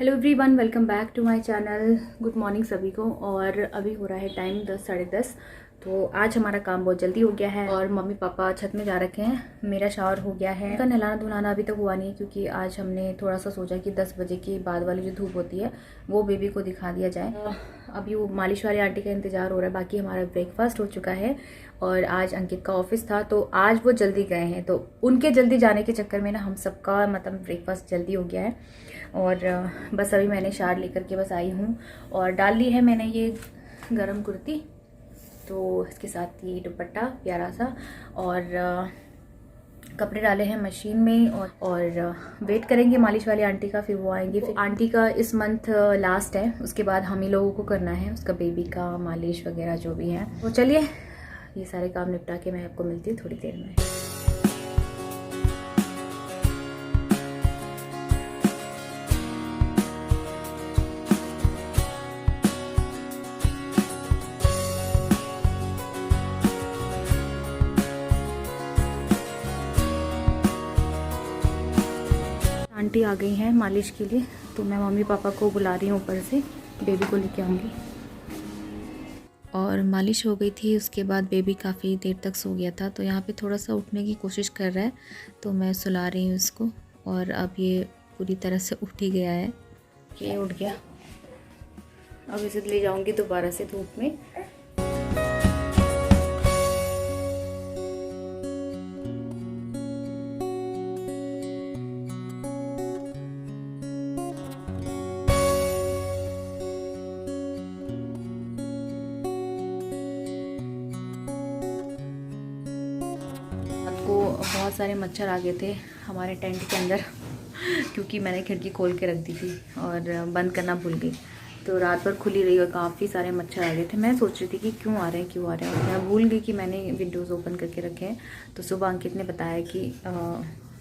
Hello everyone, welcome back to my channel. Good morning सभी को। और अभी हो रहा है टाइम 10 साढ़े 10। तो आज हमारा काम बहुत जल्दी हो गया है और मम्मी पापा छत में जा रखे हैं। मेरा शावर हो गया है, उनका नहलाना धुलाना अभी तक हुआ नहीं क्योंकि आज हमने थोड़ा सा सोचा कि 10 बजे के बाद वाली जो धूप होती है वो बेबी को दिखा दिया जाए। अभी वो मालिश वाली आंटी का इंतज़ार हो रहा है। बाकी हमारा ब्रेकफास्ट हो चुका है और आज अंकित का ऑफिस था तो आज वो जल्दी गए हैं, तो उनके जल्दी जाने के चक्कर में ना हम सबका मतलब ब्रेकफास्ट जल्दी हो गया है। और बस अभी मैंने शार लेकर के बस आई हूँ और डाल ली है मैंने ये गरम कुर्ती, तो इसके साथ ये दुपट्टा प्यारा सा और कपड़े डाले हैं मशीन में और वेट करेंगे मालिश वाली आंटी का, फिर वो आएंगे। फिर आंटी का इस मंथ लास्ट है, उसके बाद हम ही लोगों को करना है उसका बेबी का मालिश वगैरह जो भी है। तो चलिए ये सारे काम निपटा के मैं आपको मिलती हूँ थोड़ी देर में। आंटी आ गई हैं मालिश के लिए, तो मैं मम्मी पापा को बुला रही हूँ ऊपर से, बेबी को लेके आऊँगी। और मालिश हो गई थी, उसके बाद बेबी काफ़ी देर तक सो गया था, तो यहाँ पे थोड़ा सा उठने की कोशिश कर रहा है, तो मैं सुला रही हूँ इसको। और अब ये पूरी तरह से उठ ही गया है, ये उठ गया। अब इसे ले जाऊँगी दोबारा से धूप में। बहुत सारे मच्छर आ गए थे हमारे टेंट के अंदर क्योंकि मैंने खिड़की खोल के रख दी थी और बंद करना भूल गई, तो रात भर खुली रही और काफ़ी सारे मच्छर आ गए थे। मैं सोच रही थी कि क्यों आ रहे हैं और मैं भूल गई कि मैंने विंडोज़ ओपन करके रखे हैं। तो सुबह अंकित ने बताया कि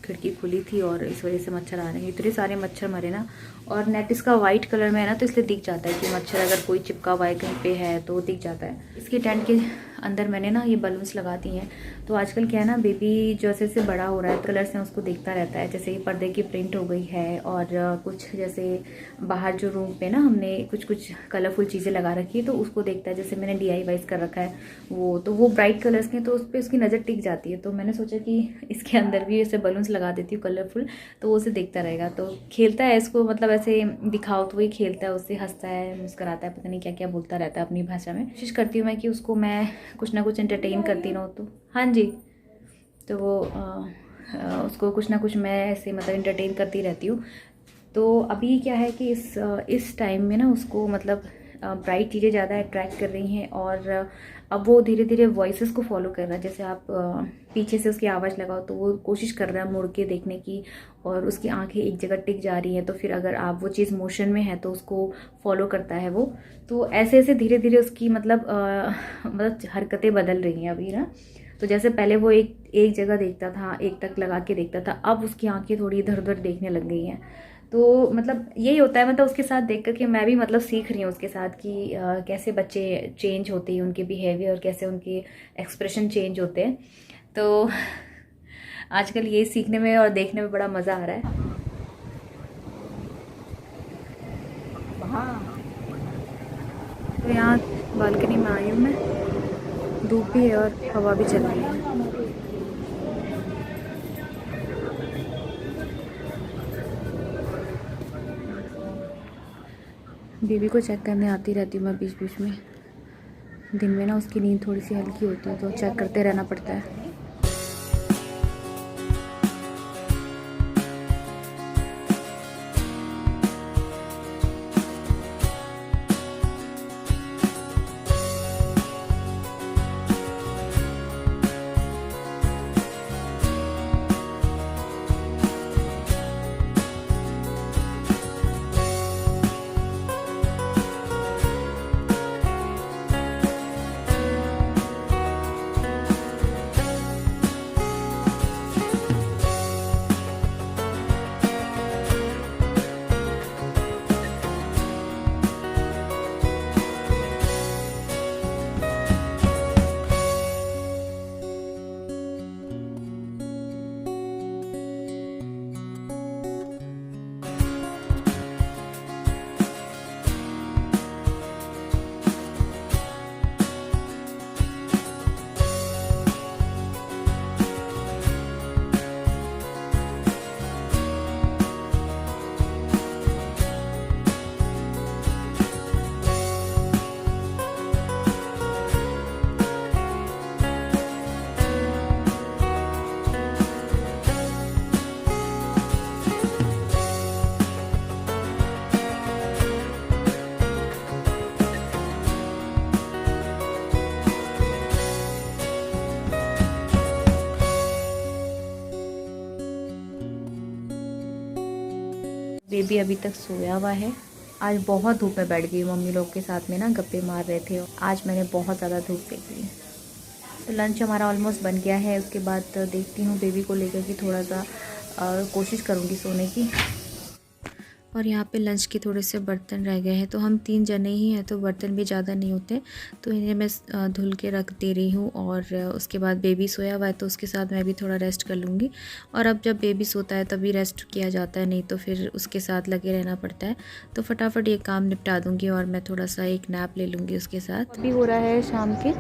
खिड़की खुली थी और इस वजह से मच्छर आ रहे हैं। इतने सारे मच्छर मरे ना, और नेट इसका वाइट कलर में है ना, तो इसलिए दिख जाता है कि मच्छर अगर कोई चिपका हुआ है कहीं पे है तो दिख जाता है। इसके टेंट के अंदर मैंने ना ये बलून्स लगा दी हैं। तो आजकल क्या है ना, बेबी जैसे जैसे बड़ा हो रहा है कलर से उसको देखता रहता है। जैसे पर्दे की प्रिंट हो गई है और कुछ जैसे बाहर जो रूम पे ना हमने कुछ कुछ कलरफुल चीज़ें लगा रखी है तो उसको देखता है। जैसे मैंने DIY कर रखा है वो ब्राइट कलर्स के, तो उस पर उसकी नज़र टिक जाती है। तो मैंने सोचा कि इसके अंदर भी ऐसे बलून्स लगा देती हूँ कलरफुल, तो वो उसे देखता रहेगा। तो खेलता है इसको, मतलब ऐसे दिखाओ तो वही खेलता है, उससे हंसता है, मुस्कुराता है, पता नहीं क्या क्या बोलता रहता है अपनी भाषा में। कोशिश करती हूँ मैं कि उसको मैं कुछ ना कुछ एंटरटेन करती रहूँ। तो हाँ जी, तो वो उसको कुछ ना कुछ मैं ऐसे मतलब एंटरटेन करती रहती हूँ। तो अभी क्या है कि इस टाइम में ना उसको मतलब ब्राइट चीज़ें ज़्यादा अट्रैक्ट कर रही हैं और अब वो धीरे धीरे वॉइसेस को फॉलो कर रहा है। जैसे आप पीछे से उसकी आवाज़ लगाओ तो वो कोशिश कर रहा है मुड़ के देखने की, और उसकी आंखें एक जगह टिक जा रही हैं, तो फिर अगर आप वो चीज़ मोशन में है तो उसको फॉलो करता है वो। तो ऐसे ऐसे धीरे धीरे उसकी मतलब हरकतें बदल रही हैं अभी ना। तो जैसे पहले वो एक जगह देखता था, एक टक लगा के देखता था, अब उसकी आंखें थोड़ी इधर उधर देखने लग गई हैं। तो मतलब यही होता है, मतलब उसके साथ देख कर के मैं भी मतलब सीख रही हूँ उसके साथ कि कैसे बच्चे चेंज होते हैं, उनके बिहेवियर, कैसे उनके एक्सप्रेशन चेंज होते हैं। तो आजकल ये सीखने में और देखने में बड़ा मज़ा आ रहा है। तो यहाँ बालकनी में आई हूँ मैं, धूप भी है और हवा भी चल रही है। बेबी को चेक करने आती रहती हूँ मैं बीच बीच में। दिन में ना उसकी नींद थोड़ी सी हल्की होती है तो चेक करते रहना पड़ता है। बेबी अभी तक सोया हुआ है। आज बहुत धूप में बैठ गई, मम्मी लोग के साथ में ना गप्पे मार रहे थे। आज मैंने बहुत ज़्यादा धूप देख ली। तो लंच हमारा ऑलमोस्ट बन गया है। उसके बाद देखती हूँ बेबी को लेकर के थोड़ा सा कोशिश करूँगी सोने की। और यहाँ पे लंच के थोड़े से बर्तन रह गए हैं, तो हम 3 जने ही हैं तो बर्तन भी ज़्यादा नहीं होते, तो इन्हें मैं धुल के रख दे रही हूँ। और उसके बाद बेबी सोया हुआ है तो उसके साथ मैं भी थोड़ा रेस्ट कर लूँगी। और अब जब बेबी सोता है तभी रेस्ट किया जाता है, नहीं तो फिर उसके साथ लगे रहना पड़ता है। तो फटाफट ये काम निपटा दूँगी और मैं थोड़ा सा एक नैप ले लूँगी उसके साथ। अभी हो रहा है शाम के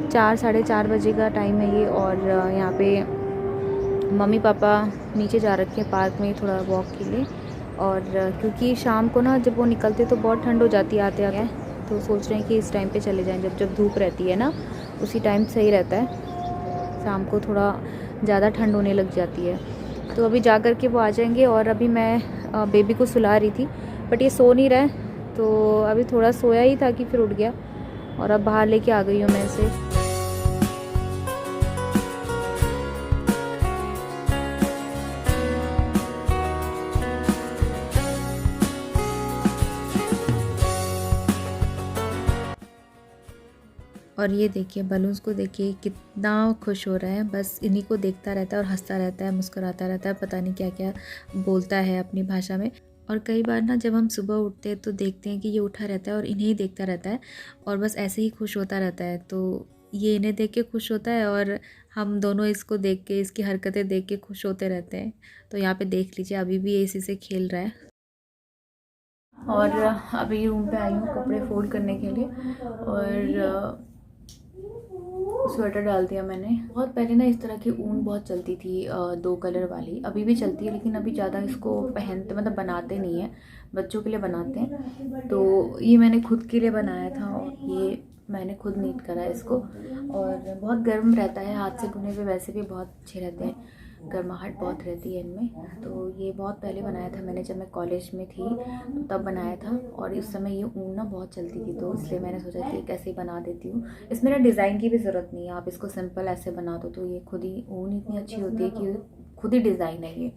4 साढ़े 4 बजे का टाइम है ये। और यहाँ पर मम्मी पापा नीचे जा रखे हैं पार्क में थोड़ा वॉक के लिए। और क्योंकि शाम को ना जब वो निकलते तो बहुत ठंड हो जाती है आते आते, तो सोच रहे हैं कि इस टाइम पे चले जाएं, जब धूप रहती है ना उसी टाइम सही रहता है। शाम को थोड़ा ज़्यादा ठंड होने लग जाती है। तो अभी जा कर के वो आ जाएंगे। और अभी मैं बेबी को सुला रही थी बट ये सो नहीं रहा है, तो अभी थोड़ा सोया ही था कि फिर उठ गया और अब बाहर लेके आ गई हूँ मैं इसे। और ये देखिए बलून्स को देखिए कितना खुश हो रहा है, बस इन्हीं को देखता रहता है और हंसता रहता है, मुस्कुराता रहता है, पता नहीं क्या क्या बोलता है अपनी भाषा में। और कई बार ना जब हम सुबह उठते हैं तो देखते हैं कि ये उठा रहता है और इन्हें ही देखता रहता है और बस ऐसे ही खुश होता रहता है। तो ये इन्हें देख के खुश होता है और हम दोनों इसको देख के, इसकी हरकतें देख के खुश होते रहते हैं। तो यहाँ पे देख लीजिए अभी भी इसी से खेल रहा है। और अभी रूम पे आई हूँ कपड़े फोल्ड करने के लिए और स्वेटर डाल दिया मैंने। बहुत पहले ना इस तरह की ऊन बहुत चलती थी 2 कलर वाली, अभी भी चलती है लेकिन अभी ज़्यादा इसको पहनते मतलब बनाते नहीं हैं, बच्चों के लिए बनाते हैं। तो ये मैंने खुद के लिए बनाया था और ये मैंने खुद नीट करा है इसको। और बहुत गर्म रहता है, हाथ से बुने हुए वैसे भी बहुत अच्छे रहते हैं, गर्माहट बहुत रहती है इनमें। तो ये बहुत पहले बनाया था मैंने, जब मैं कॉलेज में थी तो तब बनाया था। और इस समय ये ऊन ना बहुत चलती थी तो इसलिए मैंने सोचा कि कैसे ही बना देती हूँ। इसमें ना डिज़ाइन की भी ज़रूरत नहीं है, आप इसको सिंपल ऐसे बना दो तो ये खुद ही, ऊन इतनी अच्छी होती है कि खुद ही डिज़ाइन है ये।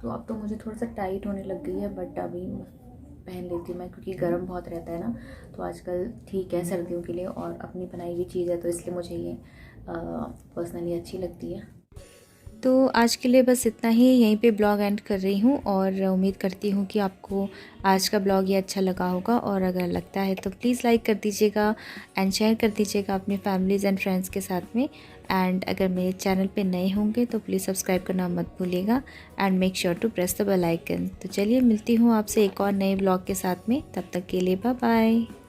तो अब तो मुझे थोड़ा सा टाइट होने लग गई है बट अभी पहन लेती हूँ मैं, क्योंकि गर्म बहुत रहता है ना। तो आजकल ठीक है सर्दियों के लिए, और अपनी बनाई हुई चीज़ है तो इसलिए मुझे ये पर्सनली अच्छी लगती है। तो आज के लिए बस इतना ही, यहीं पे ब्लॉग एंड कर रही हूँ। और उम्मीद करती हूँ कि आपको आज का ब्लॉग ये अच्छा लगा होगा, और अगर लगता है तो प्लीज़ लाइक कर दीजिएगा एंड शेयर कर दीजिएगा अपने फैमिलीज़ एंड फ्रेंड्स के साथ में। एंड अगर मेरे चैनल पे नए होंगे तो प्लीज़ सब्सक्राइब करना मत भूलिएगा and make sure to press the bell icon. तो चलिए मिलती हूँ आपसे एक और नए ब्लॉग के साथ में, तब तक के लिए बाय बाय।